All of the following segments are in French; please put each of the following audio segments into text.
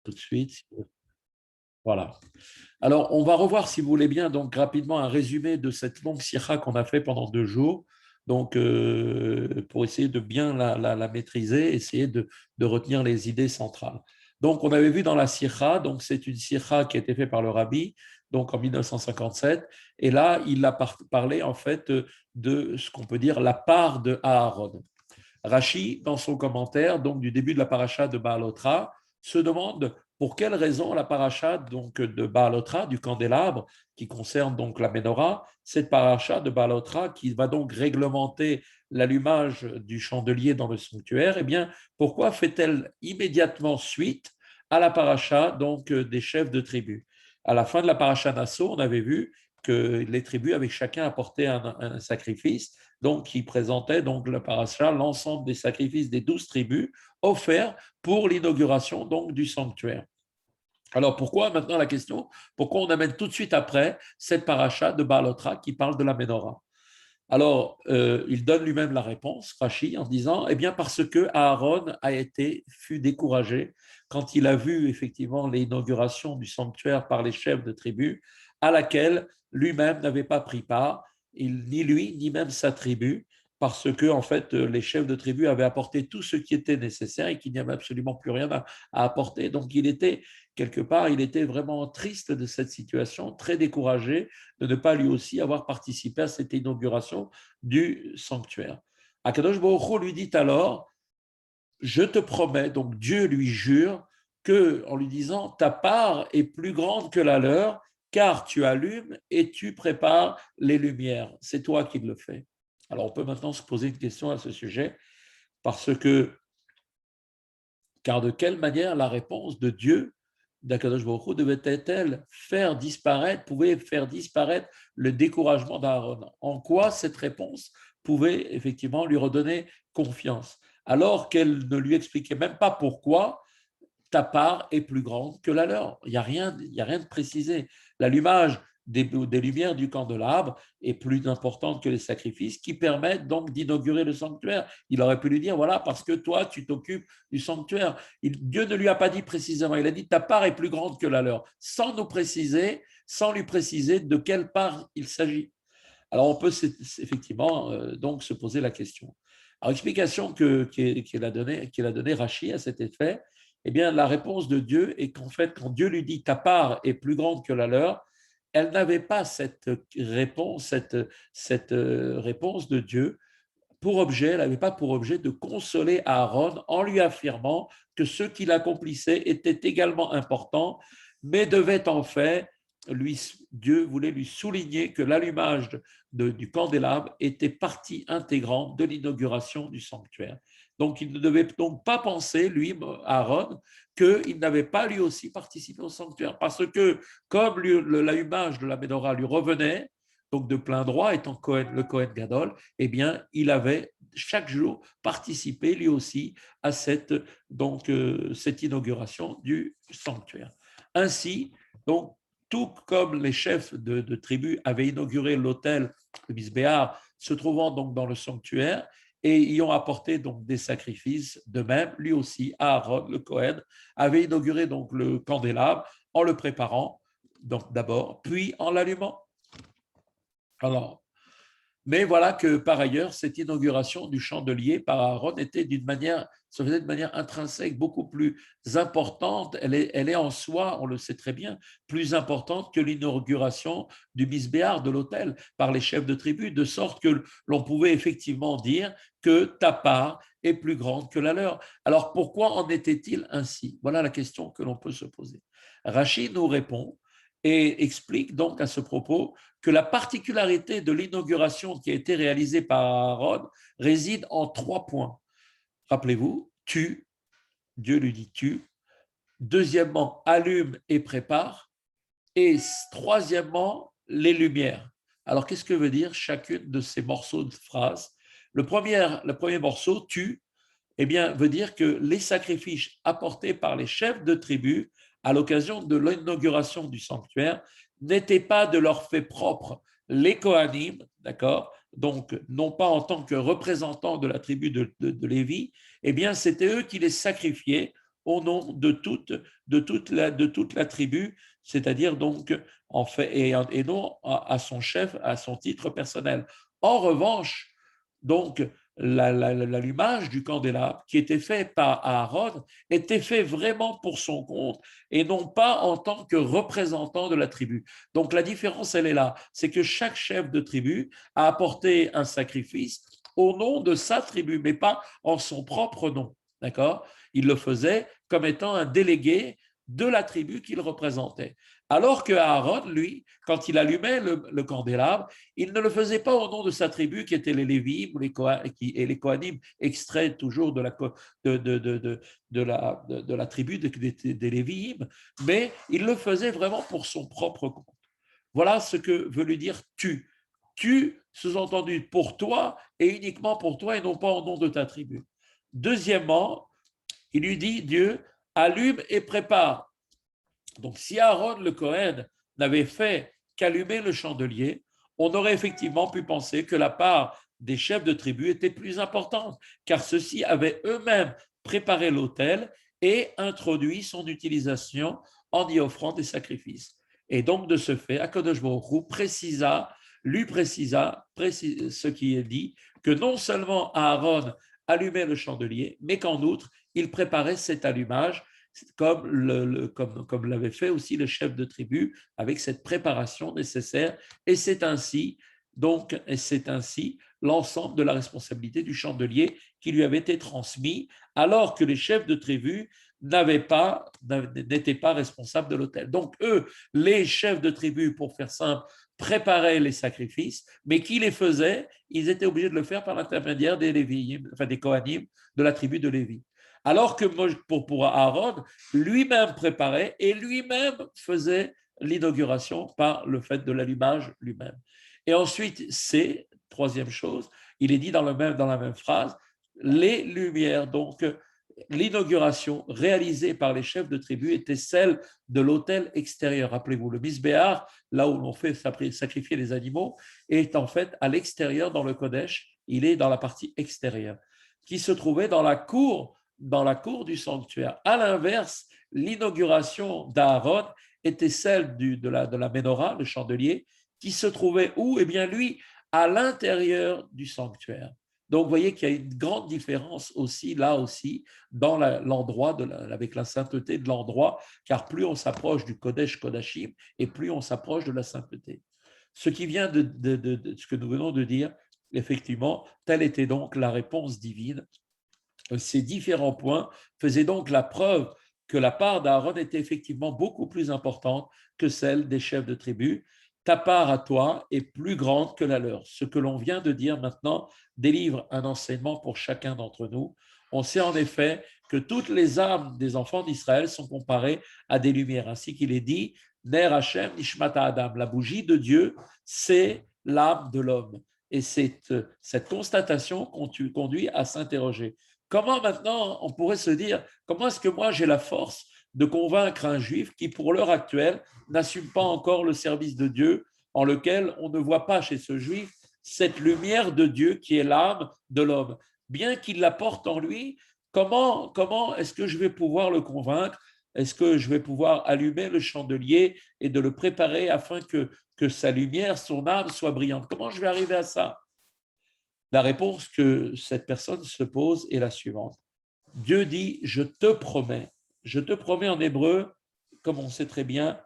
tout de suite. Voilà. Alors, on va revoir, si vous voulez bien, donc rapidement un résumé de cette longue sikha qu'on a fait pendant 2 jours. Donc, pour essayer de bien la maîtriser, essayer de retenir les idées centrales. Donc, on avait vu dans la sikha, donc c'est une sikha qui a été faite par le rabbi, donc en 1957, et là, il a parlé en fait de ce qu'on peut dire la part de Aaron. Rashi, dans son commentaire donc du début de la paracha de Baalotra, se demande pour quelle raison la paracha donc de Baalotra, du candélabre, qui concerne donc la menorah, cette paracha de Baalotra qui va donc réglementer l'allumage du chandelier dans le sanctuaire, eh bien, pourquoi fait-elle immédiatement suite à la paracha donc des chefs de tribu? À la fin de la paracha Nassau, on avait vu que les tribus avaient chacun apporté un sacrifice, donc qui présentait donc le paracha l'ensemble des sacrifices des 12 tribus offerts pour l'inauguration donc du sanctuaire. Alors pourquoi maintenant la question, pourquoi on amène tout de suite après cette paracha de Baalotra qui parle de la menorah? Alors, il donne lui-même la réponse, Rashi, en disant, eh bien parce que Aaron fut découragé quand il a vu effectivement l'inauguration du sanctuaire par les chefs de tribu, à laquelle lui-même n'avait pas pris part, ni lui, ni même sa tribu, parce que en fait, les chefs de tribu avaient apporté tout ce qui était nécessaire et qu'il n'y avait absolument plus rien à apporter. Donc, quelque part, il était vraiment triste de cette situation, très découragé de ne pas lui aussi avoir participé à cette inauguration du sanctuaire. Akadosh Baruch Hu lui dit alors, je te promets, donc Dieu lui jure, que, en lui disant, ta part est plus grande que la leur, car tu allumes et tu prépares les lumières. C'est toi qui le fais. Alors on peut maintenant se poser une question à ce sujet, parce que, car de quelle manière la réponse de Dieu d'Akadosh Baruch Hu devait-elle pouvait faire disparaître le découragement d'Aaron? En quoi cette réponse pouvait effectivement lui redonner confiance, alors qu'elle ne lui expliquait même pas pourquoi ta part est plus grande que la leur. Il y a rien de précisé. L'allumage des lumières du candélabre est plus importante que les sacrifices qui permettent donc d'inaugurer le sanctuaire. Il aurait pu lui dire, voilà, parce que toi, tu t'occupes du sanctuaire. Dieu ne lui a pas dit précisément, il a dit, ta part est plus grande que la leur, sans lui préciser de quelle part il s'agit. Alors, on peut effectivement donc se poser la question. Alors, explication qu'il a donnée Rachi à cet effet, eh bien, la réponse de Dieu est qu'en fait, quand Dieu lui dit ta part est plus grande que la leur, elle n'avait pas cette réponse de Dieu pour objet, elle n'avait pas pour objet de consoler Aaron en lui affirmant que ce qu'il accomplissait était également important, mais devait en fait, Dieu voulait lui souligner que l'allumage du candélabre était partie intégrante de l'inauguration du sanctuaire. Donc, il ne devait donc pas penser, lui, Aaron, qu'il n'avait pas lui aussi participé au sanctuaire. Parce que, comme l'allumage de la menorah lui revenait, donc de plein droit, étant le Kohen Gadol, eh bien, il avait chaque jour participé lui aussi à cette inauguration du sanctuaire. Ainsi, donc, tout comme les chefs de tribus avaient inauguré l'autel de Misbéar, se trouvant donc dans le sanctuaire, et y ont apporté donc des sacrifices. De même, lui aussi, Aaron, le Kohen, avait inauguré donc le candélabre en le préparant donc d'abord, puis en l'allumant. Alors, mais voilà que par ailleurs, cette inauguration du chandelier par Aaron se faisait de manière intrinsèque, beaucoup plus importante. Elle est en soi, on le sait très bien, plus importante que l'inauguration du misbéar de l'autel par les chefs de tribu, de sorte que l'on pouvait effectivement dire que ta part est plus grande que la leur. Alors pourquoi en était-il ainsi? Voilà la question que l'on peut se poser. Rachid nous répond et explique donc à ce propos que la particularité de l'inauguration qui a été réalisée par Aaron réside en 3 points. Rappelez-vous, Dieu lui dit tu. Deuxièmement, allume et prépare. Et troisièmement, les lumières. Alors, qu'est-ce que veut dire chacune de ces morceaux de phrase? Le premier morceau, tu, eh bien, veut dire que les sacrifices apportés par les chefs de tribu à l'occasion de l'inauguration du sanctuaire n'étaient pas de leur fait propre. Les Kohanim, d'accord, donc non pas en tant que représentants de la tribu de Lévi, eh bien, c'était eux qui les sacrifiaient au nom de toute la tribu, c'est-à-dire donc en fait, et non à son chef, à son titre personnel. En revanche, donc l'allumage du candélabre qui était fait par Aaron était fait vraiment pour son compte et non pas en tant que représentant de la tribu. Donc la différence, elle est là, c'est que chaque chef de tribu a apporté un sacrifice au nom de sa tribu, mais pas en son propre nom. D'accord? Il le faisait comme étant un délégué de la tribu qu'il représentait. Alors que Aaron, lui, quand il allumait le candélabre, il ne le faisait pas au nom de sa tribu qui étaient les Lévites et les Kohanim, extraits toujours de la tribu des Lévites, mais il le faisait vraiment pour son propre compte. Voilà ce que veut lui dire tu. Tu, sous-entendu pour toi et uniquement pour toi et non pas au nom de ta tribu. Deuxièmement, il lui dit Dieu, allume et prépare. Donc, si Aaron le Cohen n'avait fait qu'allumer le chandelier, on aurait effectivement pu penser que la part des chefs de tribu était plus importante, car ceux-ci avaient eux-mêmes préparé l'autel et introduit son utilisation en y offrant des sacrifices. Et donc, de ce fait, Akadosh Baruch Hu lui précisa ce qui est dit, que non seulement Aaron allumait le chandelier, mais qu'en outre, il préparait cet allumage comme l'avait fait aussi le chef de tribu avec cette préparation nécessaire. Et c'est ainsi l'ensemble de la responsabilité du chandelier qui lui avait été transmis, alors que les chefs de tribu n'étaient pas responsables de l'autel. Donc eux, les chefs de tribu, pour faire simple, préparaient les sacrifices, mais qui les faisaient? Ils étaient obligés de le faire par l'intermédiaire des Lévites, enfin des Kohanim de la tribu de Lévi. Alors que pour Aaron, lui-même préparait et lui-même faisait l'inauguration par le fait de l'allumage lui-même. Et ensuite, c'est, troisième chose, il est dit dans la même phrase, les lumières. Donc, l'inauguration réalisée par les chefs de tribu était celle de l'autel extérieur. Rappelez-vous, le misbéar, là où l'on fait sacrifier les animaux, est en fait à l'extérieur dans le Kodesh. Il est dans la partie extérieure, qui se trouvait dans la cour du sanctuaire. À l'inverse, l'inauguration d'Aaron était celle de la menorah, le chandelier, qui se trouvait où? Eh bien, lui, à l'intérieur du sanctuaire. Donc, vous voyez qu'il y a une grande différence aussi, là aussi, dans l'endroit, avec la sainteté de l'endroit, car plus on s'approche du Kodesh Kodashim, et plus on s'approche de la sainteté. Ce qui vient de ce que nous venons de dire, effectivement, telle était donc la réponse divine. Ces différents points faisaient donc la preuve que la part d'Aaron était effectivement beaucoup plus importante que celle des chefs de tribu. Ta part à toi est plus grande que la leur. Ce que l'on vient de dire maintenant délivre un enseignement pour chacun d'entre nous. On sait en effet que toutes les âmes des enfants d'Israël sont comparées à des lumières, ainsi qu'il est dit Ner Hashem Nishmata Adam. La bougie de Dieu, c'est l'âme de l'homme. Et cette constatation conduit à s'interroger. Comment maintenant on pourrait se dire, comment est-ce que moi j'ai la force de convaincre un juif qui, pour l'heure actuelle, n'assume pas encore le service de Dieu, en lequel on ne voit pas chez ce juif cette lumière de Dieu qui est l'âme de l'homme. Bien qu'il la porte en lui, comment est-ce que je vais pouvoir le convaincre? Est-ce que je vais pouvoir allumer le chandelier et de le préparer afin que sa lumière, son âme soit brillante? Comment je vais arriver à ça? La réponse que cette personne se pose est la suivante. Dieu dit, je te promets en hébreu, comme on sait très bien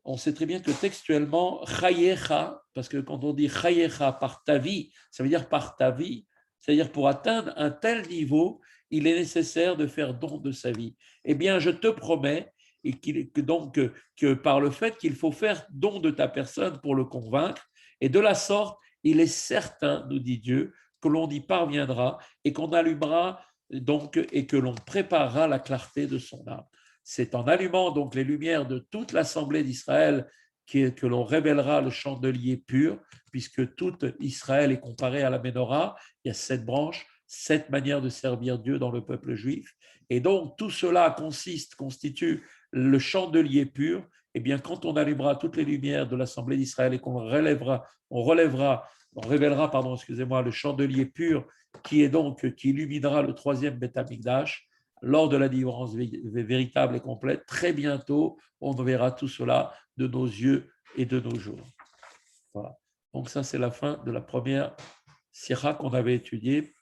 que textuellement, chayecha, parce que quand on dit chayecha par ta vie, ça veut dire par ta vie, c'est-à-dire pour atteindre un tel niveau, il est nécessaire de faire don de sa vie. Eh bien, je te promets, et que par le fait qu'il faut faire don de ta personne pour le convaincre, et de la sorte, il est certain, nous dit Dieu, que l'on y parviendra et qu'on allumera donc et que l'on préparera la clarté de son âme. C'est en allumant donc les lumières de toute l'assemblée d'Israël que l'on révélera le chandelier pur, puisque tout Israël est comparé à la menorah. Il y a 7 branches, 7 manières de servir Dieu dans le peuple juif. Et donc tout cela constitue le chandelier pur. Eh bien, quand on allumera toutes les lumières de l'assemblée d'Israël et qu'on révélera le chandelier pur qui illuminera le troisième Beth Amikdash, lors de la délivrance véritable et complète. Très bientôt, on verra tout cela de nos yeux et de nos jours. Voilà. Donc ça, c'est la fin de la première sira qu'on avait étudiée.